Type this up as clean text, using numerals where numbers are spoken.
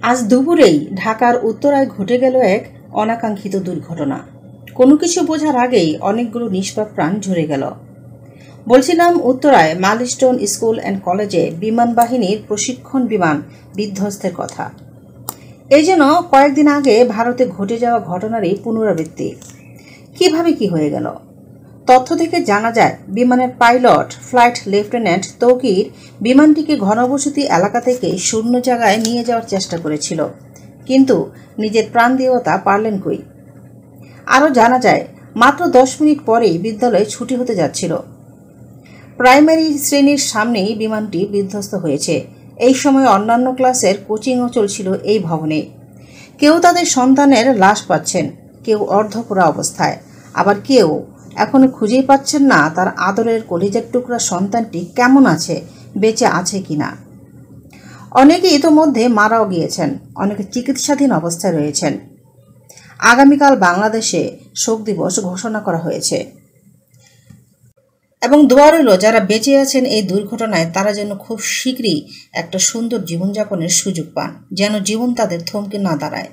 আজ দুপুরেই ঢাকার উত্তরায় ঘটে গেল এক অনাকাঙ্ক্ষিত দুর্ঘটনা। কোনো কিছু বোঝার আগেই অনেকগুলো নিষ্পাপ প্রাণ ঝরে গেল। বলছিলাম উত্তরায় মাইলস্টোন স্কুল অ্যান্ড কলেজে বিমান বাহিনীর প্রশিক্ষণ বিমান বিধ্বস্তের কথা। এই যেন কয়েকদিন আগে ভারতে ঘটে যাওয়া ঘটনারই পুনরাবৃত্তি। কিভাবে কি হয়ে গেল? তথ্য থেকে জানা যায়, বিমানের পাইলট ফ্লাইট লেফটেন্যান্ট তৌকির বিমানটিকে ঘনবসতি এলাকা থেকে শূন্য জায়গায় নিয়ে যাওয়ার চেষ্টা করেছিল, কিন্তু নিজের প্রাণ দিয়েও তা পারলেন কই। আরও জানা যায়, মাত্র 10 মিনিট পরেই বিদ্যালয়ে ছুটি হতে যাচ্ছিল। প্রাইমারি শ্রেণীর সামনেই বিমানটি বিধ্বস্ত হয়েছে। এই সময় অন্যান্য ক্লাসের কোচিংও চলছিল এই ভবনে। কেউ তাদের সন্তানের লাশ পাচ্ছেন, কেউ অর্ধপোড়া অবস্থায়, আবার কেউ এখনো খুঁজেই পাচ্ছেন না তার আদরের কলিজার টুকরা সন্তানটি কেমন আছে, বেঁচে আছে কিনা। অনেকে ইতোমধ্যে মারাও গিয়েছেন, অনেকে চিকিৎসাধীন অবস্থায় রয়েছেন। আগামীকাল বাংলাদেশে শোক দিবস ঘোষণা করা হয়েছে এবং দোয়া রইল যারা বেঁচে আছেন এই দুর্ঘটনায় তারা যেন খুব শীঘ্রই একটা সুন্দর জীবনযাপনের সুযোগ পান, যেন জীবন তাদের থমকে না দাঁড়ায়।